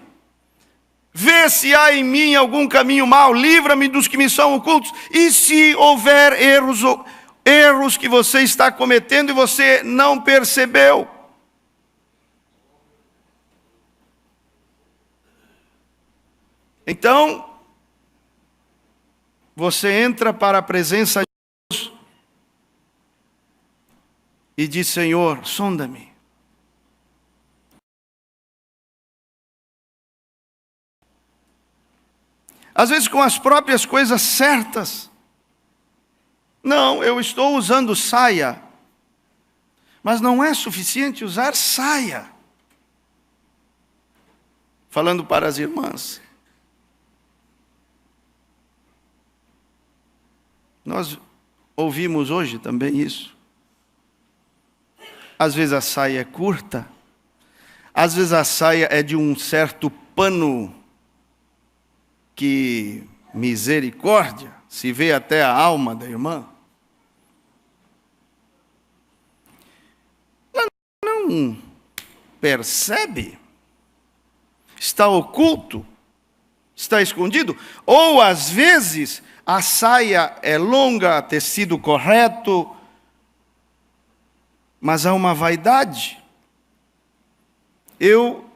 Vê se há em mim algum caminho mau, livra-me dos que me são ocultos. E se houver erros que você está cometendo e você não percebeu? Então, você entra para a presença de Deus e diz, Senhor, sonda-me. Às vezes com as próprias coisas certas. Não, eu estou usando saia, mas não é suficiente usar saia. Falando para as irmãs. Nós ouvimos hoje também isso. Às vezes a saia é curta, às vezes a saia é de um certo pano que, misericórdia, se vê até a alma da irmã. Ela não percebe, está oculto, está escondido, ou às vezes a saia é longa, tecido correto, mas há uma vaidade. Eu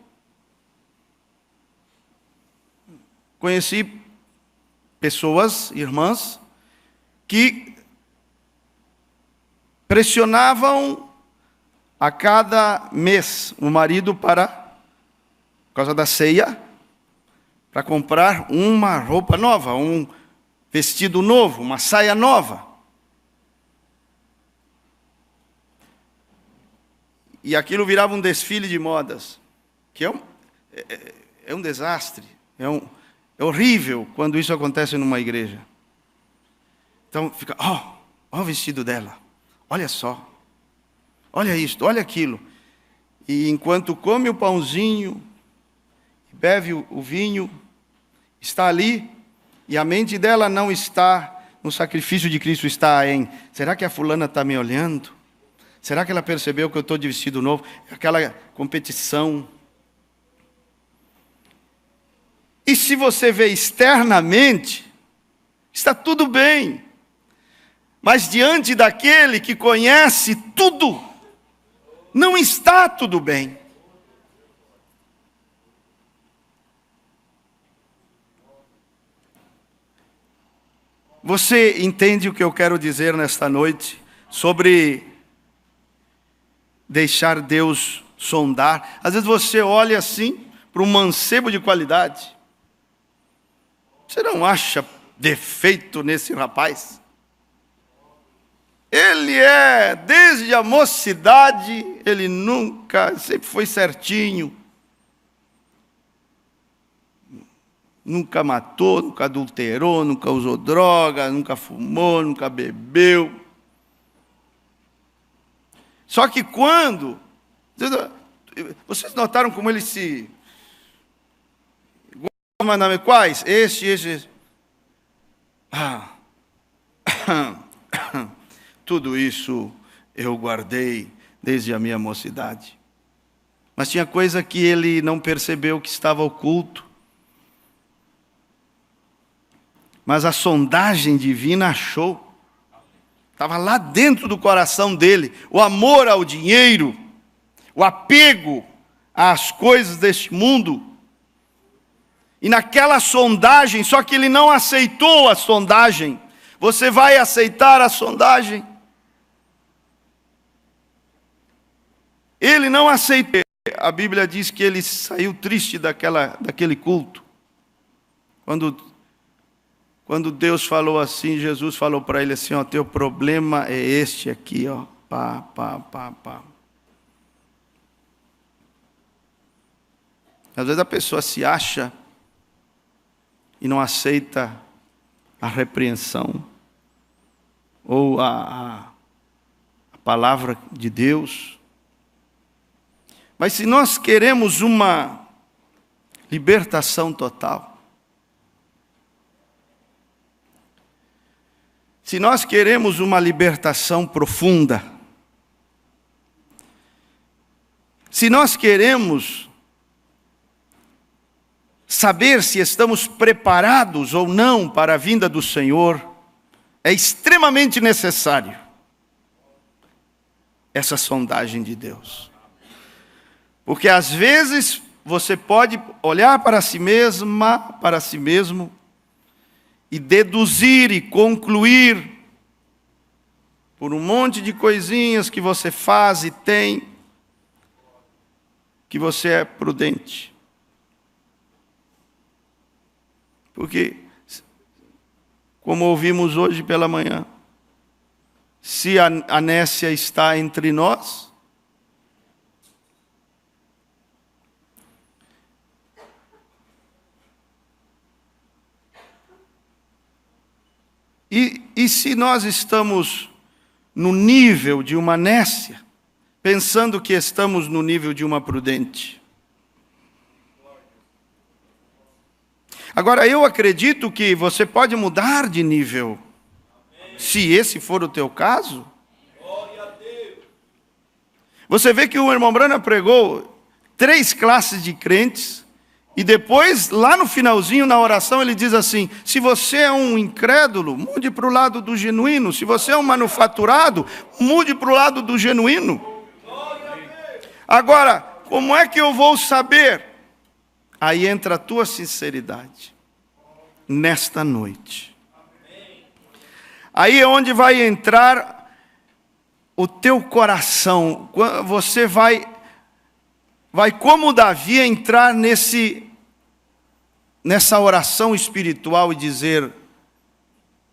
conheci pessoas, irmãs, que pressionavam a cada mês o marido por causa da ceia, para comprar uma roupa nova, um vestido novo, uma saia nova. E aquilo virava um desfile de modas, que é um desastre, é horrível quando isso acontece numa igreja. Então fica, ó o vestido dela, olha só, olha isto, olha aquilo. E enquanto come o pãozinho, bebe o vinho, está ali, e a mente dela não está no sacrifício de Cristo, está em, será que a fulana está me olhando? Será que ela percebeu que eu estou de vestido novo? Aquela competição. E se você vê externamente, está tudo bem. Mas diante daquele que conhece tudo, não está tudo bem. Você entende o que eu quero dizer nesta noite sobre deixar Deus sondar? Às vezes você olha assim para um mancebo de qualidade. Você não acha defeito nesse rapaz? Ele desde a mocidade, ele sempre foi certinho. Nunca matou, nunca adulterou, nunca usou droga, nunca fumou, nunca bebeu. Só que quando... Vocês notaram como ele se... Quais? Este. Tudo isso eu guardei desde a minha mocidade. Mas tinha coisa que ele não percebeu que estava oculto. Mas a sondagem divina achou. Estava lá dentro do coração dele. O amor ao dinheiro, o apego às coisas deste mundo. E naquela sondagem, só que ele não aceitou a sondagem. Você vai aceitar a sondagem? Ele não aceitou. A Bíblia diz que ele saiu triste daquele culto. Quando Deus falou assim, Jesus falou para ele assim, ó, teu problema é este aqui, ó, Às vezes a pessoa se acha e não aceita a repreensão ou a palavra de Deus. Mas se nós queremos uma libertação total, se nós queremos uma libertação profunda, se nós queremos saber se estamos preparados ou não para a vinda do Senhor, é extremamente necessário essa sondagem de Deus. Porque às vezes você pode olhar para si mesma, para si mesmo, e deduzir e concluir por um monte de coisinhas que você faz e tem, que você é prudente. Porque, como ouvimos hoje pela manhã, se a nécia está entre nós, e se nós estamos no nível de uma nécia, pensando que estamos no nível de uma prudente. Agora, eu acredito que você pode mudar de nível, se esse for o teu caso. Você vê que o irmão Branham pregou 3 classes de crentes, e depois, lá no finalzinho, na oração, ele diz assim: se você é um incrédulo, mude para o lado do genuíno. Se você é um manufaturado, mude para o lado do genuíno. Agora, como é que eu vou saber? Aí entra a tua sinceridade, nesta noite. Aí é onde vai entrar o teu coração. Você vai como Davi entrar nessa oração espiritual e dizer: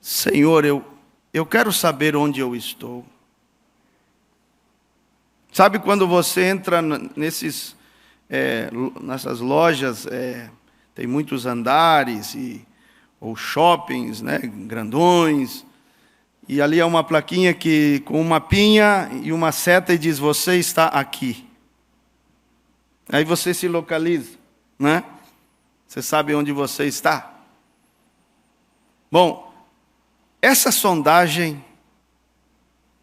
Senhor, eu quero saber onde eu estou. Sabe quando você entra nessas lojas, tem muitos andares, ou shoppings, né, grandões, e ali é uma plaquinha com uma pinha e uma seta e diz: você está aqui. Aí você se localiza, né? Você sabe onde você está. Bom, essa sondagem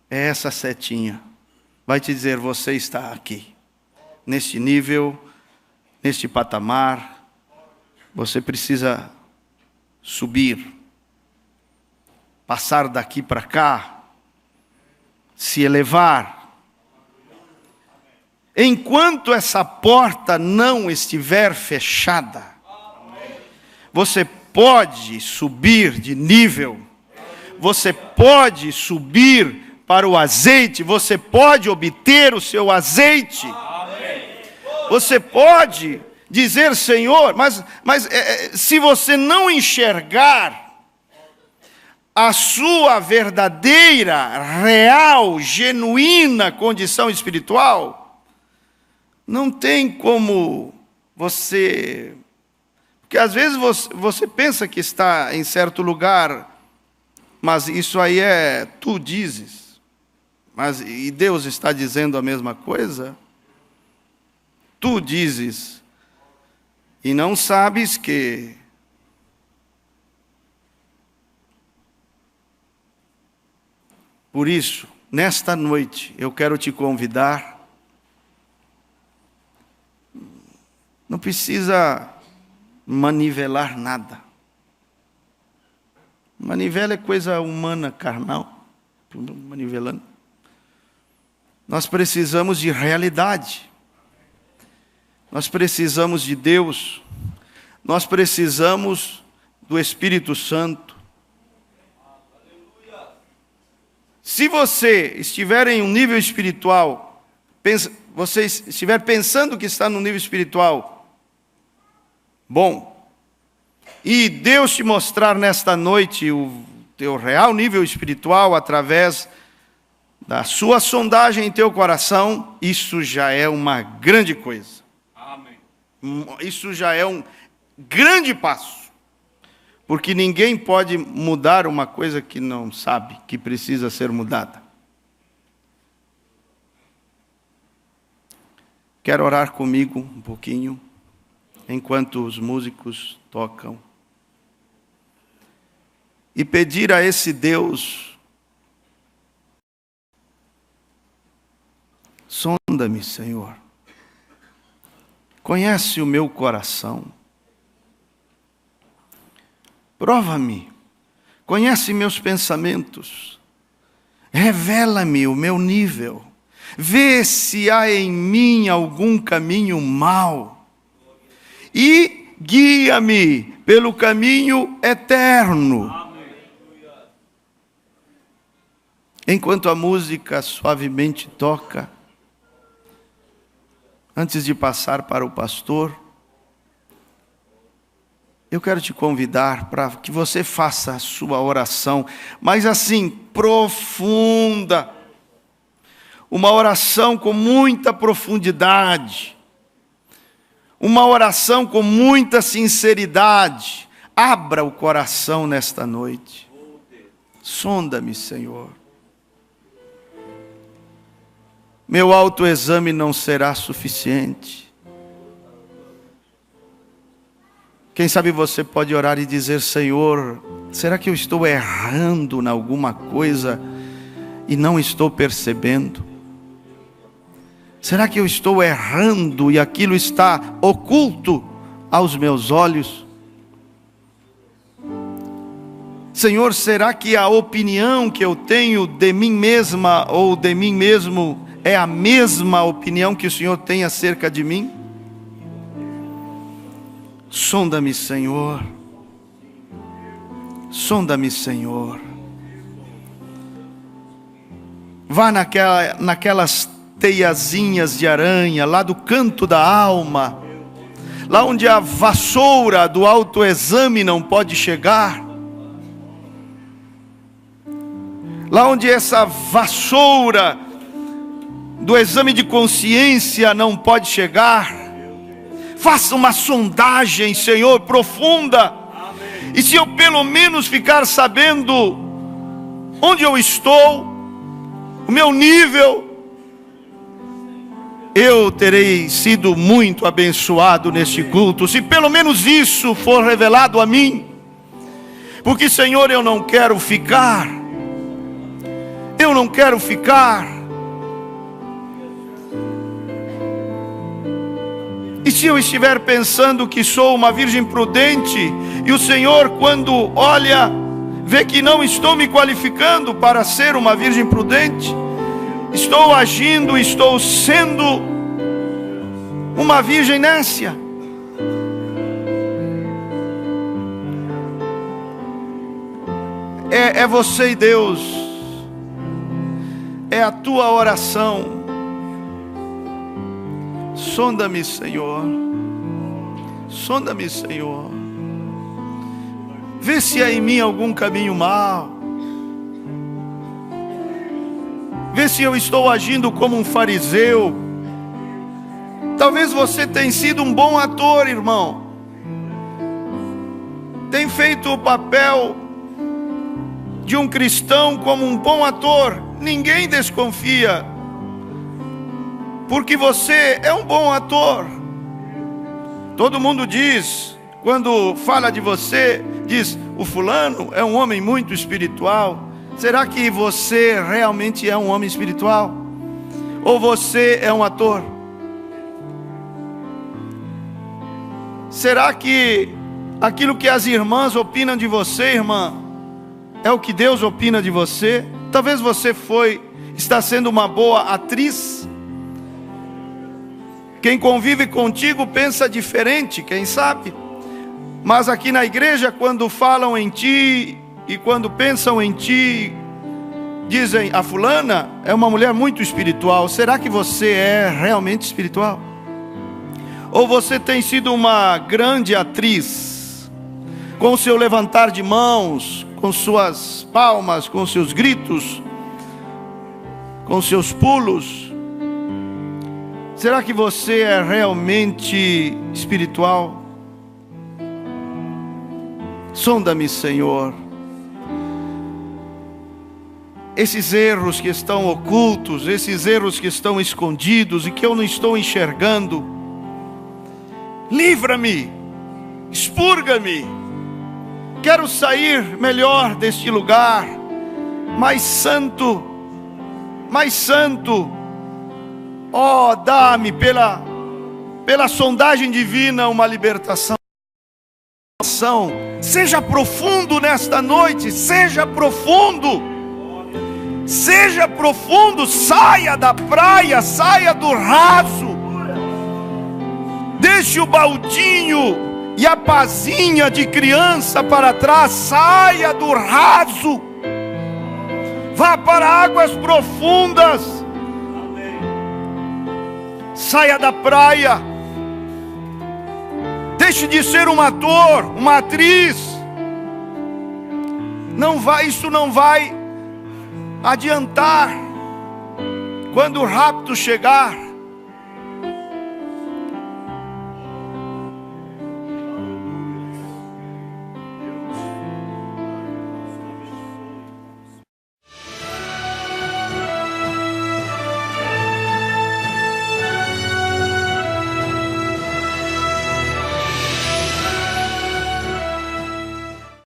é essa setinha. Vai te dizer: você está aqui, neste nível, neste patamar. Você precisa subir, passar daqui para cá, se elevar. Enquanto essa porta não estiver fechada, você pode subir de nível, você pode subir para o azeite, você pode obter o seu azeite. Você pode dizer: Senhor, mas se você não enxergar a sua verdadeira, real, genuína condição espiritual, não tem como você... Porque às vezes você pensa que está em certo lugar, mas isso aí tu dizes. E Deus está dizendo a mesma coisa? Tu dizes e não sabes que por isso, nesta noite, eu quero te convidar. Não precisa manivelar nada. Manivela é coisa humana, carnal. Manivelando. Nós precisamos de realidade. Nós precisamos de Deus. Nós precisamos do Espírito Santo. Se você estiver em um nível espiritual, você estiver pensando que está no nível espiritual bom, e Deus te mostrar nesta noite o teu real nível espiritual através da sua sondagem em teu coração, isso já é uma grande coisa. Amém. Isso já é um grande passo. Porque ninguém pode mudar uma coisa que não sabe que precisa ser mudada. Quer orar comigo um pouquinho, enquanto os músicos tocam? E pedir a esse Deus: sonda-me, Senhor. Conhece o meu coração. Prova-me. Conhece meus pensamentos. Revela-me o meu nível. Vê se há em mim algum caminho mau. E guia-me pelo caminho eterno. Enquanto a música suavemente toca, antes de passar para o pastor, eu quero te convidar para que você faça a sua oração, mas assim, profunda. Uma oração com muita profundidade. Uma oração com muita sinceridade. Abra o coração nesta noite. Sonda-me, Senhor. Meu autoexame não será suficiente. Quem sabe você pode orar e dizer: Senhor, será que eu estou errando em alguma coisa e não estou percebendo? Será que eu estou errando e aquilo está oculto aos meus olhos? Senhor, será que a opinião que eu tenho de mim mesma ou de mim mesmo é a mesma opinião que o Senhor tem acerca de mim? Sonda-me, Senhor. Sonda-me, Senhor. Vá naquelas teiazinhas de aranha, lá do canto da alma, lá onde a vassoura do autoexame não pode chegar, lá onde essa vassoura do exame de consciência não pode chegar. Faça uma sondagem, Senhor, profunda. E se eu pelo menos ficar sabendo onde eu estou, o meu nível, eu terei sido muito abençoado neste culto, se pelo menos isso for revelado a mim. Porque, Senhor, eu não quero ficar. E se eu estiver pensando que sou uma virgem prudente, e o Senhor, quando olha, vê que não estou me qualificando para ser uma virgem prudente, estou agindo, estou sendo uma virgem nécia. É você e Deus. É a tua oração. Sonda-me, Senhor. Sonda-me, Senhor. Vê se há em mim algum caminho mau. Vê se eu estou agindo como um fariseu. Talvez você tenha sido um bom ator, irmão. Tem feito o papel de um cristão como um bom ator. Ninguém desconfia, porque você é um bom ator. Todo mundo diz, quando fala de você, diz: o fulano é um homem muito espiritual. Será que você realmente é um homem espiritual? Ou você é um ator? Será que aquilo que as irmãs opinam de você, irmã, é o que Deus opina de você? Talvez você está sendo uma boa atriz. Quem convive contigo pensa diferente, quem sabe? Mas aqui na igreja, quando falam em ti e quando pensam em ti, dizem: a fulana é uma mulher muito espiritual. Será que você é realmente espiritual? Ou você tem sido uma grande atriz, com o seu levantar de mãos, com suas palmas, com seus gritos, com seus pulos? Será que você é realmente espiritual? Sonda-me, Senhor. Esses erros que estão ocultos, esses erros que estão escondidos e que eu não estou enxergando, livra-me, expurga-me. Quero sair melhor deste lugar, mais santo, mais santo. Oh, dá-me pela sondagem divina uma libertação. Seja profundo nesta noite, seja profundo. Seja profundo, saia da praia, saia do raso. Deixe o baldinho e a pazinha de criança para trás, saia do raso. Vá para águas profundas. Saia da praia. Deixe de ser um ator, uma atriz. Isso não vai adiantar. Quando o rapto chegar,